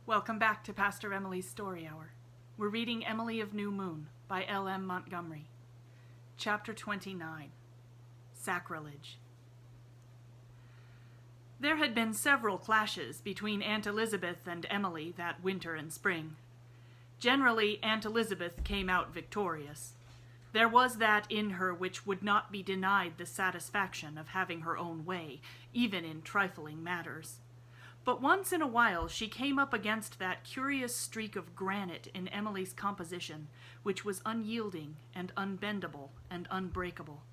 Welcome back to Pastor Emilie's Story Hour. We're reading Emilie of New Moon by L.M. Montgomery. Chapter 29. Sacrilege. There had been several clashes between Aunt Elizabeth and Emilie that winter and spring. Generally, Aunt Elizabeth came out victorious. There was that in her which would not be denied the satisfaction of having her own way, even in trifling matters. But once in a while she came up against that curious streak of granite in Emilie's composition, which was unyielding and unbendable and unbreakable.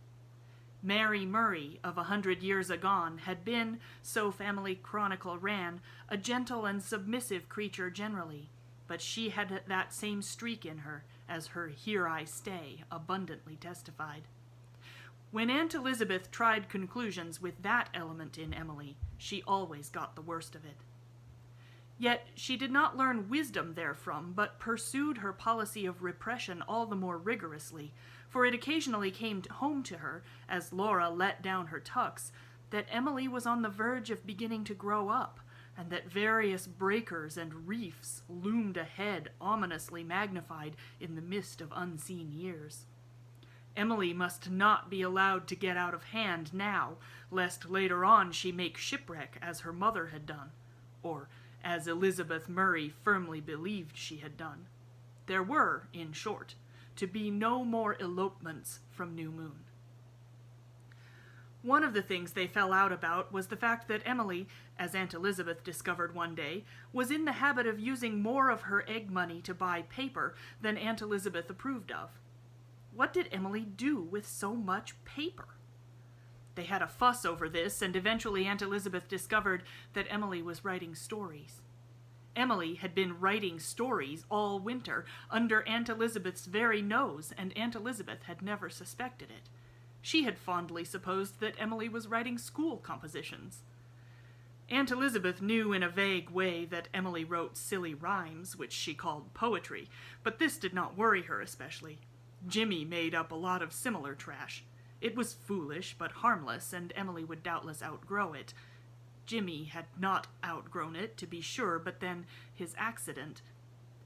Mary Murray of 100 years agone had been, so family chronicle ran, a gentle and submissive creature generally, but she had that same streak in her, as her "Here I Stay" abundantly testified. When Aunt Elizabeth tried conclusions with that element in Emilie, she always got the worst of it. Yet she did not learn wisdom therefrom, but pursued her policy of repression all the more rigorously, for it occasionally came home to her, as Laura let down her tucks, that Emilie was on the verge of beginning to grow up, and that various breakers and reefs loomed ahead, ominously magnified in the mist of unseen years. Emilie must not be allowed to get out of hand now, lest later on she make shipwreck as her mother had done, or as Elizabeth Murray firmly believed she had done. There were, in short, to be no more elopements from New Moon. One of the things they fell out about was the fact that Emilie, as Aunt Elizabeth discovered one day, was in the habit of using more of her egg money to buy paper than Aunt Elizabeth approved of. What did Emilie do with so much paper? They had a fuss over this, and eventually Aunt Elizabeth discovered that Emilie was writing stories. Emilie had been writing stories all winter under Aunt Elizabeth's very nose, and Aunt Elizabeth had never suspected it. She had fondly supposed that Emilie was writing school compositions. Aunt Elizabeth knew in a vague way that Emilie wrote silly rhymes, which she called poetry, but this did not worry her especially. Jimmy made up a lot of similar trash. It was foolish but harmless, and Emilie would doubtless outgrow it. Jimmy had not outgrown it, to be sure, but then his accident—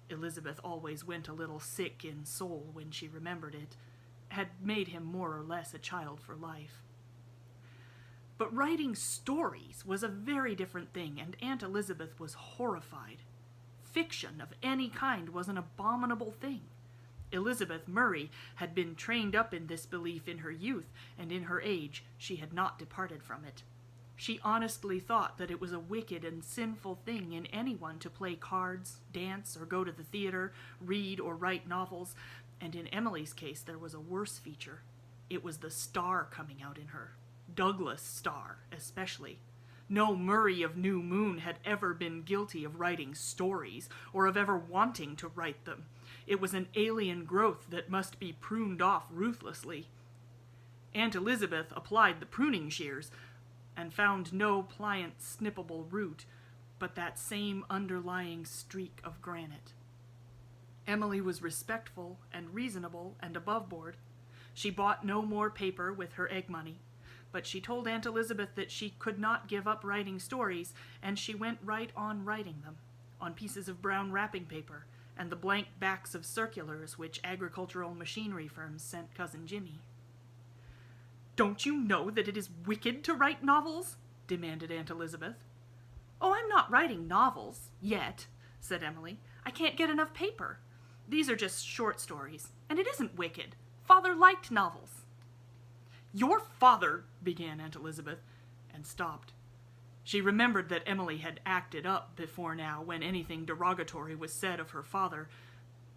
Elizabeth always went a little sick in soul when she remembered it— had made him more or less a child for life. But writing stories was a very different thing, and Aunt Elizabeth was horrified. Fiction of any kind was an abominable thing. Elizabeth Murray had been trained up in this belief in her youth, and in her age she had not departed from it. She honestly thought that it was a wicked and sinful thing in anyone to play cards, dance, or go to the theater, read or write novels, and in Emilie's case there was a worse feature. It was the star coming out in her. Douglas Star, especially. No Murray of New Moon had ever been guilty of writing stories, or of ever wanting to write them. It was an alien growth that must be pruned off ruthlessly. Aunt Elizabeth applied the pruning shears, and found no pliant, snippable root, but that same underlying streak of granite. Emilie was respectful and reasonable and above board. She bought no more paper with her egg money, but she told Aunt Elizabeth that she could not give up writing stories, and she went right on writing them, on pieces of brown wrapping paper, and the blank backs of circulars which agricultural machinery firms sent Cousin Jimmy. "Don't you know that it is wicked to write novels?" demanded Aunt Elizabeth. "Oh, I'm not writing novels, yet," said Emilie. "I can't get enough paper. These are just short stories, and it isn't wicked. Father liked novels." "Your father—" began Aunt Elizabeth, and stopped. She remembered that Emilie had acted up before now when anything derogatory was said of her father,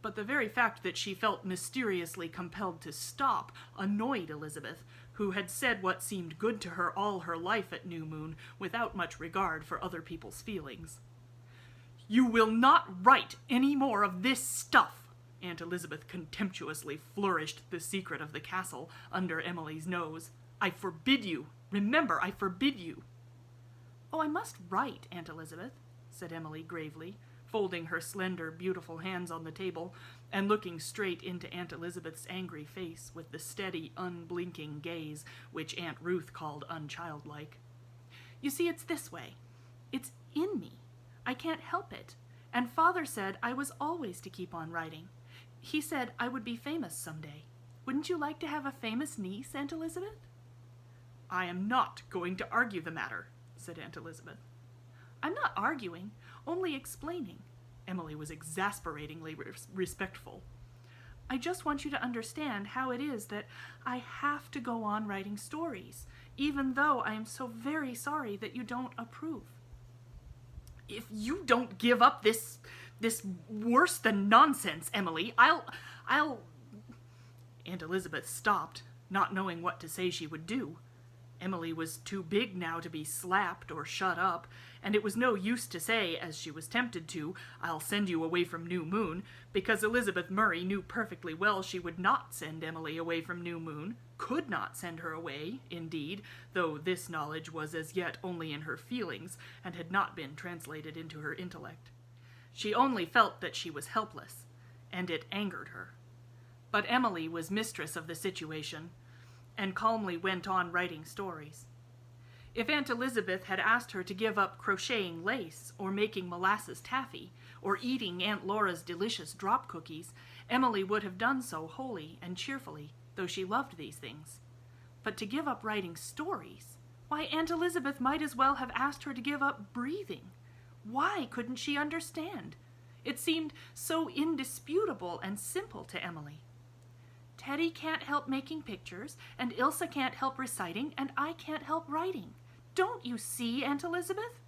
but the very fact that she felt mysteriously compelled to stop annoyed Elizabeth, who had said what seemed good to her all her life at New Moon, without much regard for other people's feelings. "You will not write any more of this stuff!" Aunt Elizabeth contemptuously flourished The Secret of the Castle under Emilie's nose. "I forbid you! Remember, I forbid you!" "Oh, I must write, Aunt Elizabeth," said Emilie gravely, folding her slender, beautiful hands on the table, and looking straight into Aunt Elizabeth's angry face with the steady, unblinking gaze which Aunt Ruth called unchildlike. "You see, it's this way. It's in me. I can't help it. And Father said I was always to keep on writing. He said I would be famous someday. Wouldn't you like to have a famous niece, Aunt Elizabeth?" "I am not going to argue the matter," said Aunt Elizabeth. "I'm not arguing, only explaining." Emilie was exasperatingly respectful. "I just want you to understand how it is that I have to go on writing stories, even though I am so very sorry that you don't approve." "If you don't give up this worse than nonsense, Emilie, I'll... Aunt Elizabeth stopped, not knowing what to say she would do. Emilie was too big now to be slapped or shut up, and it was no use to say, as she was tempted to, "I'll send you away from New Moon," because Elizabeth Murray knew perfectly well she would not send Emilie away from New Moon, could not send her away, indeed, though this knowledge was as yet only in her feelings, and had not been translated into her intellect. She only felt that she was helpless, and it angered her. But Emilie was mistress of the situation, and calmly went on writing stories. If Aunt Elizabeth had asked her to give up crocheting lace, or making molasses taffy, or eating Aunt Laura's delicious drop cookies, Emilie would have done so wholly and cheerfully, though she loved these things. But to give up writing stories, why, Aunt Elizabeth might as well have asked her to give up breathing. Why couldn't she understand? It seemed so indisputable and simple to Emilie. "Teddy can't help making pictures, and Ilse can't help reciting, and I can't help writing. Don't you see, Aunt Elizabeth?"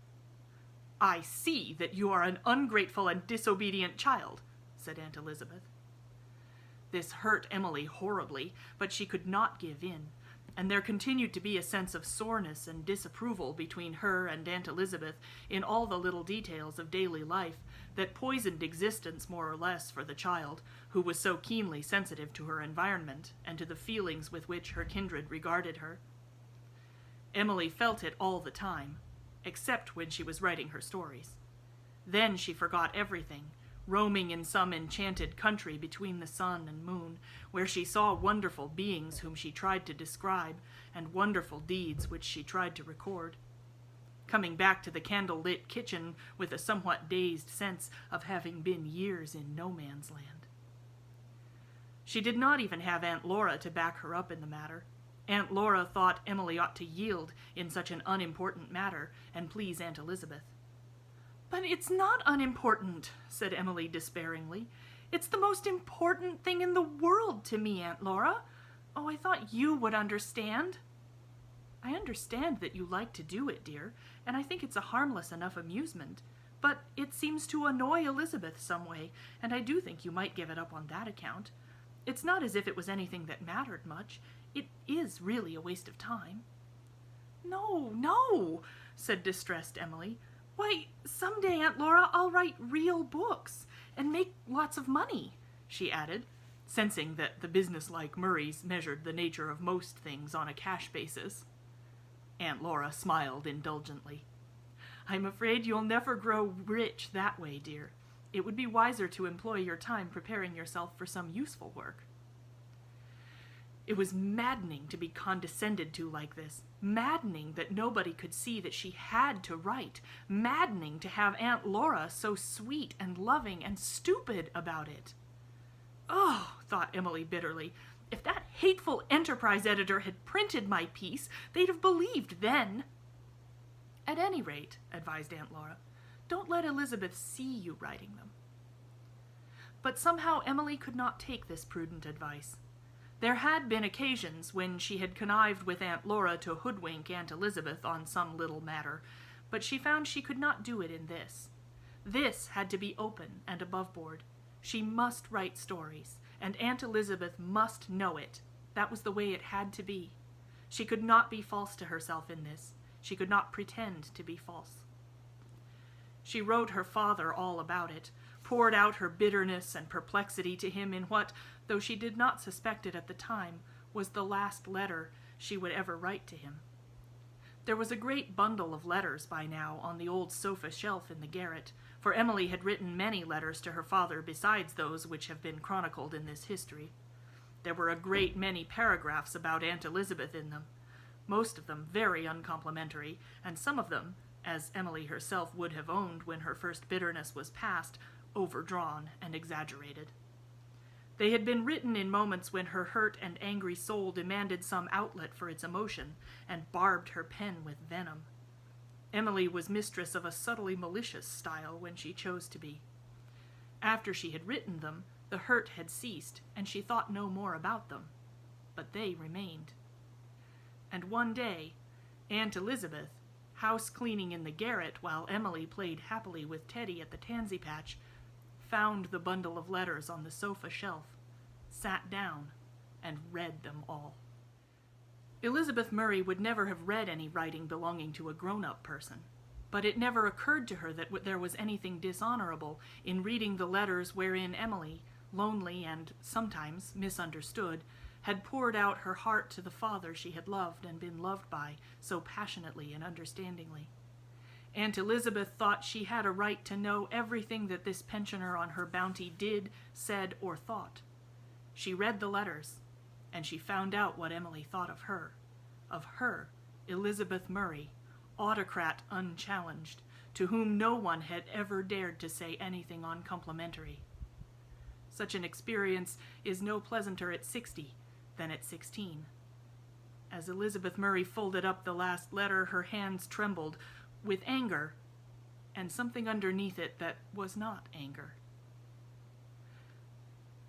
"I see that you are an ungrateful and disobedient child," said Aunt Elizabeth. This hurt Emilie horribly, but she could not give in, and there continued to be a sense of soreness and disapproval between her and Aunt Elizabeth in all the little details of daily life that poisoned existence more or less for the child, who was so keenly sensitive to her environment and to the feelings with which her kindred regarded her. Emilie felt it all the time, except when she was writing her stories. Then she forgot everything, roaming in some enchanted country between the sun and moon, where she saw wonderful beings whom she tried to describe, and wonderful deeds which she tried to record. Coming back to the candle-lit kitchen with a somewhat dazed sense of having been years in no man's land. She did not even have Aunt Laura to back her up in the matter. Aunt Laura thought Emilie ought to yield in such an unimportant matter and please Aunt Elizabeth. "But it's not unimportant," said Emilie despairingly. "It's the most important thing in the world to me, Aunt Laura. Oh, I thought you would understand." "I understand that you like to do it, dear, and I think it's a harmless enough amusement. But it seems to annoy Elizabeth some way, and I do think you might give it up on that account. It's not as if it was anything that mattered much. It is really a waste of time." "No, no," said distressed Emilie. "Why, someday, Aunt Laura, I'll write real books and make lots of money," she added, sensing that the businesslike Murrays measured the nature of most things on a cash basis. Aunt Laura smiled indulgently. "I'm afraid you'll never grow rich that way, dear. It would be wiser to employ your time preparing yourself for some useful work." It was maddening to be condescended to like this, maddening that nobody could see that she had to write, maddening to have Aunt Laura so sweet and loving and stupid about it. "Oh," thought Emilie bitterly, "if that hateful Enterprise editor had printed my piece, they'd have believed then." "At any rate," advised Aunt Laura, "don't let Elizabeth see you writing them." But somehow Emilie could not take this prudent advice. There had been occasions when she had connived with Aunt Laura to hoodwink Aunt Elizabeth on some little matter, but she found she could not do it in this. This had to be open and above board. She must write stories, and Aunt Elizabeth must know it. That was the way it had to be. She could not be false to herself in this. She could not pretend to be false. She wrote her father all about it, poured out her bitterness and perplexity to him in what, though she did not suspect it at the time, was the last letter she would ever write to him. There was a great bundle of letters by now on the old sofa shelf in the garret, for Emilie had written many letters to her father besides those which have been chronicled in this history. There were a great many paragraphs about Aunt Elizabeth in them, most of them very uncomplimentary, and some of them as Emilie herself would have owned when her first bitterness was past, overdrawn and exaggerated. They had been written in moments when her hurt and angry soul demanded some outlet for its emotion and barbed her pen with venom. Emilie was mistress of a subtly malicious style when she chose to be. After she had written them, the hurt had ceased, and she thought no more about them. But they remained. And one day, Aunt Elizabeth, house cleaning in the garret while Emilie played happily with Teddy at the tansy patch, found the bundle of letters on the sofa shelf, sat down, and read them all. Elizabeth Murray would never have read any writing belonging to a grown-up person, but it never occurred to her that there was anything dishonorable in reading the letters wherein Emilie, lonely and sometimes misunderstood, had poured out her heart to the father she had loved and been loved by so passionately and understandingly. Aunt Elizabeth thought she had a right to know everything that this pensioner on her bounty did, said, or thought. She read the letters, and she found out what Emilie thought of her, Elizabeth Murray, autocrat unchallenged, to whom no one had ever dared to say anything uncomplimentary. Such an experience is no pleasanter at 60 than at 16. As Elizabeth Murray folded up the last letter, her hands trembled with anger, and something underneath it that was not anger.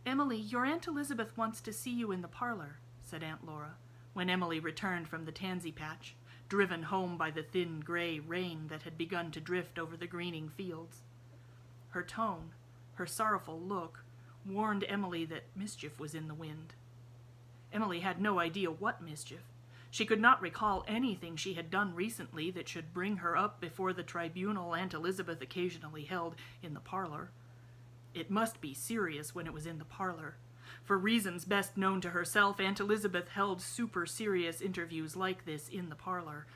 "Emilie, your Aunt Elizabeth wants to see you in the parlor," said Aunt Laura, when Emilie returned from the tansy patch, driven home by the thin gray rain that had begun to drift over the greening fields. Her tone, her sorrowful look, warned Emilie that mischief was in the wind. Emilie had no idea what mischief. She could not recall anything she had done recently that should bring her up before the tribunal Aunt Elizabeth occasionally held in the parlor. It must be serious when it was in the parlor. For reasons best known to herself, Aunt Elizabeth held super-serious interviews like this in the parlor.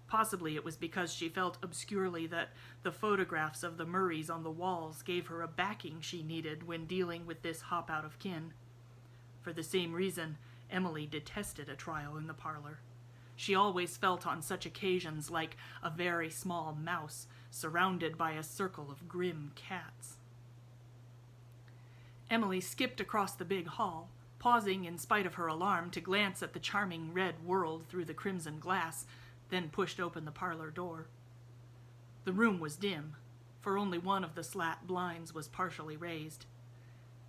Possibly it was because she felt obscurely that the photographs of the Murrays on the walls gave her a backing she needed when dealing with this hop out of kin. For the same reason, Emilie detested a trial in the parlor. She always felt on such occasions like a very small mouse surrounded by a circle of grim cats. Emilie skipped across the big hall, pausing in spite of her alarm to glance at the charming red world through the crimson glass, then pushed open the parlor door. The room was dim, for only one of the slat blinds was partially raised.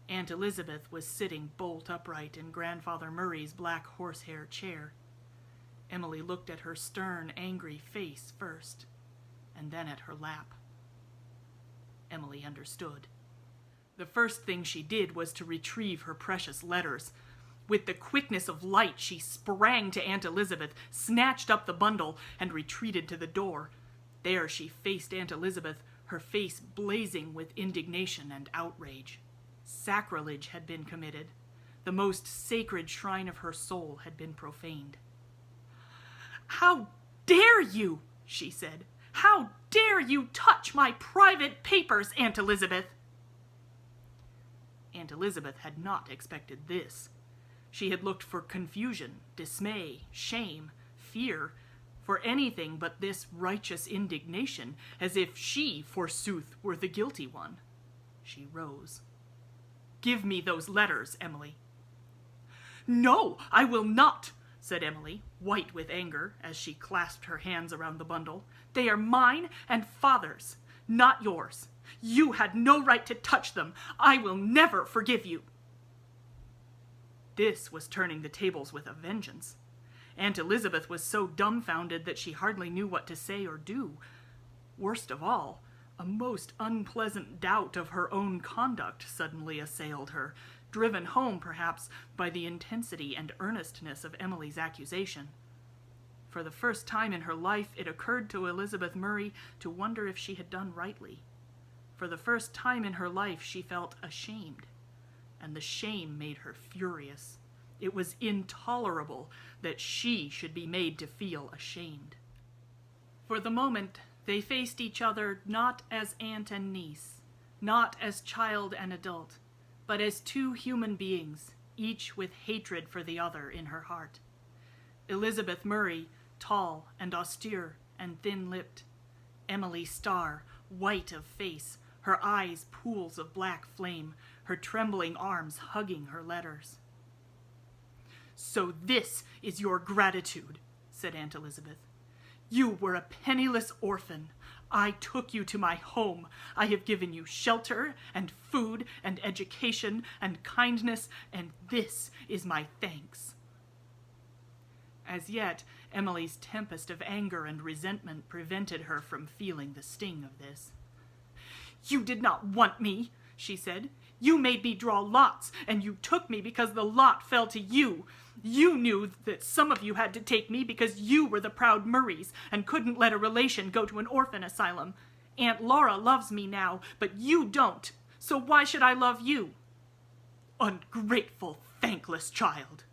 Aunt Elizabeth was sitting bolt upright in Grandfather Murray's black horsehair chair. Emilie looked at her stern, angry face first, and then at her lap. Emilie understood. The first thing she did was to retrieve her precious letters. With the quickness of light, she sprang to Aunt Elizabeth, snatched up the bundle, and retreated to the door. There she faced Aunt Elizabeth, her face blazing with indignation and outrage. Sacrilege had been committed. The most sacred shrine of her soul had been profaned. "How dare you?" she said. "How dare you touch my private papers, Aunt Elizabeth?" Aunt Elizabeth had not expected this. She had looked for confusion, dismay, shame, fear, for anything but this righteous indignation, as if she, forsooth, were the guilty one. She rose. "Give me those letters, Emilie." "No, I will not," said Emilie, white with anger, as she clasped her hands around the bundle. "They are mine and Father's, not yours. You had no right to touch them. I will never forgive you." This was turning the tables with a vengeance. Aunt Elizabeth was so dumbfounded that she hardly knew what to say or do. Worst of all, a most unpleasant doubt of her own conduct suddenly assailed her, driven home, perhaps, by the intensity and earnestness of Emilie's accusation. For the first time in her life, it occurred to Elizabeth Murray to wonder if she had done rightly. For the first time in her life, she felt ashamed, and the shame made her furious. It was intolerable that she should be made to feel ashamed. For the moment, they faced each other not as aunt and niece, not as child and adult, but as two human beings, each with hatred for the other in her heart. Elizabeth Murray, tall and austere and thin-lipped. Emilie Starr, white of face, her eyes pools of black flame, her trembling arms hugging her letters. "So this is your gratitude," said Aunt Elizabeth. "You were a penniless orphan. I took you to my home. I have given you shelter and food and education and kindness, and this is my thanks." As yet, Emilie's tempest of anger and resentment prevented her from feeling the sting of this. "You did not want me," she said. "You made me draw lots, and you took me because the lot fell to you. You knew that some of you had to take me because you were the proud Murrays and couldn't let a relation go to an orphan asylum. Aunt Laura loves me now, but you don't. So why should I love you?" "Ungrateful, thankless child."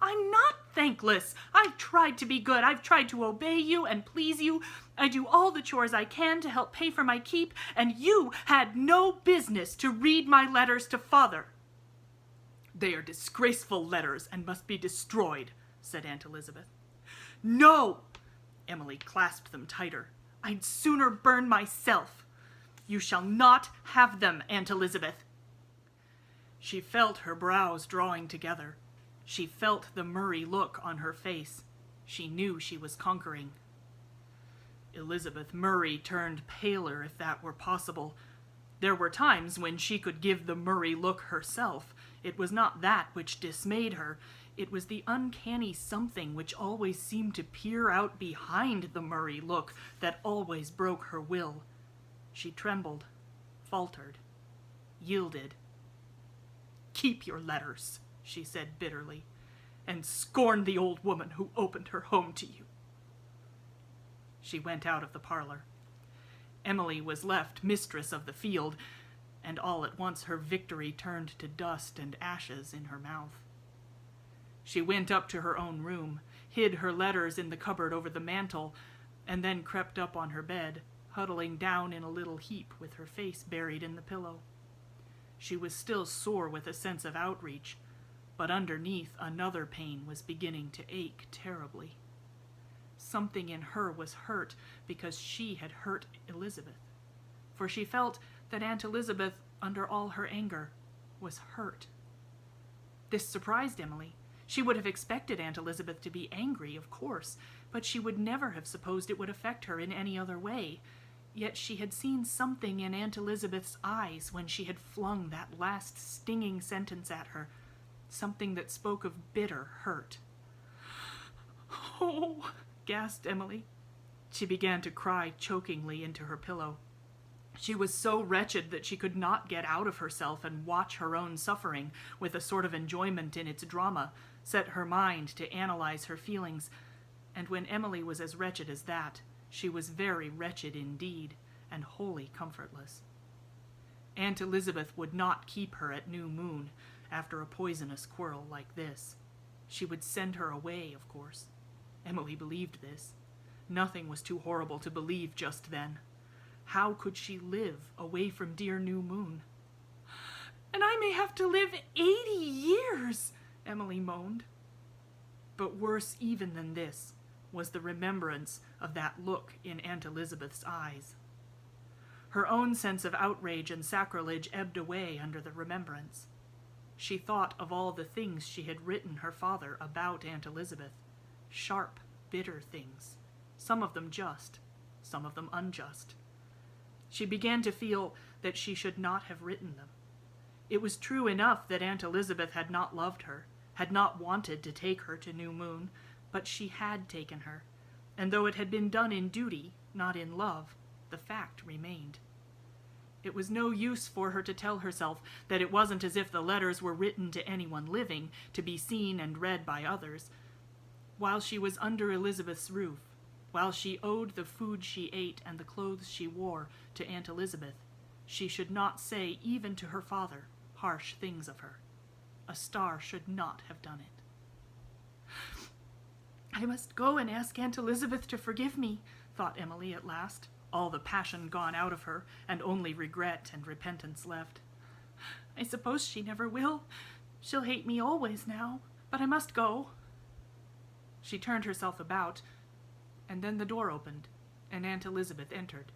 "I'm not thankless. I've tried to be good. I've tried to obey you and please you. I do all the chores I can to help pay for my keep, and you had no business to read my letters to Father." "They are disgraceful letters and must be destroyed," said Aunt Elizabeth. "No!" Emilie clasped them tighter. "I'd sooner burn myself. You shall not have them, Aunt Elizabeth." She felt her brows drawing together. She felt the Murray look on her face. She knew she was conquering. Elizabeth Murray turned paler, if that were possible. There were times when she could give the Murray look herself. It was not that which dismayed her. It was the uncanny something which always seemed to peer out behind the Murray look that always broke her will. She trembled, faltered, yielded. "Keep your letters," she said bitterly, "and scorn the old woman who opened her home to you." She went out of the parlor. Emilie was left mistress of the field, and all at once her victory turned to dust and ashes in her mouth. She went up to her own room, hid her letters in the cupboard over the mantel, and then crept up on her bed, huddling down in a little heap with her face buried in the pillow. She was still sore with a sense of outreach, but underneath another pain was beginning to ache terribly. Something in her was hurt because she had hurt Elizabeth, for she felt that Aunt Elizabeth, under all her anger, was hurt. This surprised Emilie. She would have expected Aunt Elizabeth to be angry, of course, but she would never have supposed it would affect her in any other way. Yet she had seen something in Aunt Elizabeth's eyes when she had flung that last stinging sentence at her, something that spoke of bitter hurt. "Oh," gasped Emilie. She began to cry chokingly into her pillow. She was so wretched that she could not get out of herself and watch her own suffering with a sort of enjoyment in its drama, set her mind to analyze her feelings, and when Emilie was as wretched as that, she was very wretched indeed, and wholly comfortless. Aunt Elizabeth would not keep her at New Moon after a poisonous quarrel like this. She would send her away, of course. Emilie believed this. Nothing was too horrible to believe just then. How could she live away from dear New Moon? "And I may have to live 80 years, Emilie moaned. But worse even than this was the remembrance of that look in Aunt Elizabeth's eyes. Her own sense of outrage and sacrilege ebbed away under the remembrance. She thought of all the things she had written her father about Aunt Elizabeth, sharp, bitter things, some of them just, some of them unjust. She began to feel that she should not have written them. It was true enough that Aunt Elizabeth had not loved her, had not wanted to take her to New Moon, but she had taken her, and though it had been done in duty, not in love, the fact remained. It was no use for her to tell herself that it wasn't as if the letters were written to anyone living, to be seen and read by others. While she was under Elizabeth's roof, while she owed the food she ate and the clothes she wore to Aunt Elizabeth, she should not say even to her father harsh things of her. A star should not have done it. "I must go and ask Aunt Elizabeth to forgive me," thought Emilie at last, all the passion gone out of her, and only regret and repentance left. "I suppose she never will. She'll hate me always now, but I must go." She turned herself about, and then the door opened, and Aunt Elizabeth entered.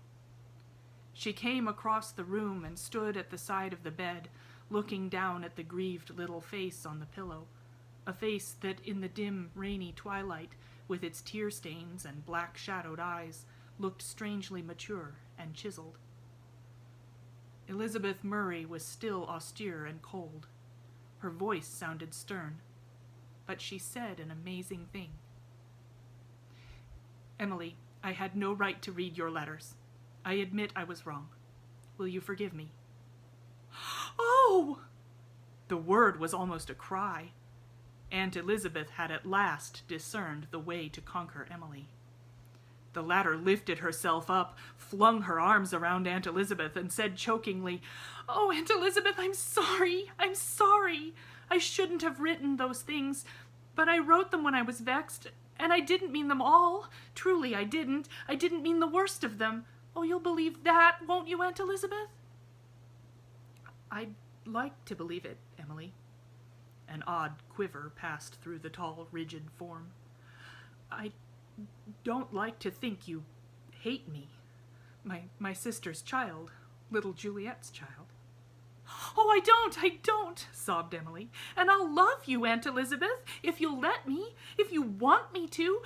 She came across the room and stood at the side of the bed, looking down at the grieved little face on the pillow, a face that in the dim, rainy twilight, with its tear stains and black-shadowed eyes, looked strangely mature and chiseled. Elizabeth Murray was still austere and cold. Her voice sounded stern, but she said an amazing thing. "Emilie, I had no right to read your letters. I admit I was wrong. Will you forgive me?" "Oh!" The word was almost a cry. Aunt Elizabeth had at last discerned the way to conquer Emilie. The latter lifted herself up, flung her arms around Aunt Elizabeth, and said chokingly, "Oh, Aunt Elizabeth, I'm sorry. I'm sorry. I shouldn't have written those things, but I wrote them when I was vexed, and I didn't mean them all. Truly, I didn't. I didn't mean the worst of them. Oh, you'll believe that, won't you, Aunt Elizabeth?" "I'd like to believe it, Emilie." An odd quiver passed through the tall, rigid form. "I don't like to think you hate me. My sister's child, little Juliet's child." "Oh, I don't," sobbed Emilie. "And I'll love you, Aunt Elizabeth, if you'll let me, if you want me to.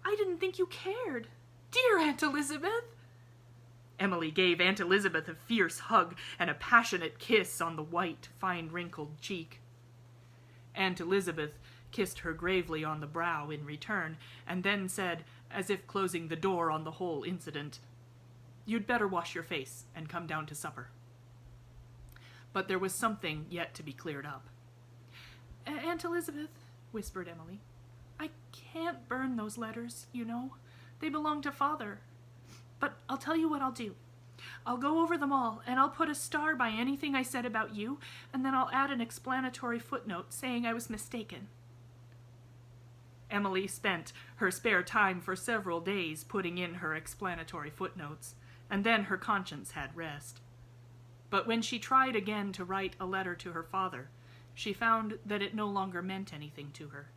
I didn't think you cared. Dear Aunt Elizabeth." Emilie gave Aunt Elizabeth a fierce hug and a passionate kiss on the white, fine-wrinkled cheek. Aunt Elizabeth kissed her gravely on the brow in return, and then said, as if closing the door on the whole incident, "You'd better wash your face and come down to supper." But there was something yet to be cleared up. "Aunt Elizabeth," whispered Emilie, "I can't burn those letters, you know. They belong to Father. But I'll tell you what I'll do. I'll go over them all, and I'll put a star by anything I said about you, and then I'll add an explanatory footnote saying I was mistaken." Emilie spent her spare time for several days putting in her explanatory footnotes, and then her conscience had rest. But when she tried again to write a letter to her father, she found that it no longer meant anything to her.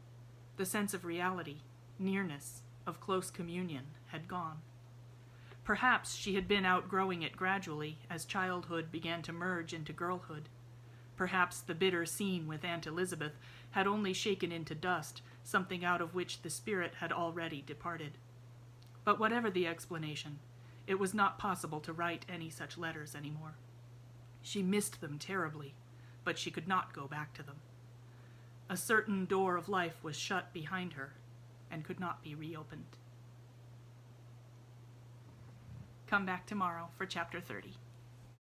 The sense of reality, nearness, of close communion had gone. Perhaps she had been outgrowing it gradually as childhood began to merge into girlhood. Perhaps the bitter scene with Aunt Elizabeth had only shaken into dust something out of which the spirit had already departed. But whatever the explanation, it was not possible to write any such letters anymore. She missed them terribly, but she could not go back to them. A certain door of life was shut behind her and could not be reopened. Come back tomorrow for Chapter 30.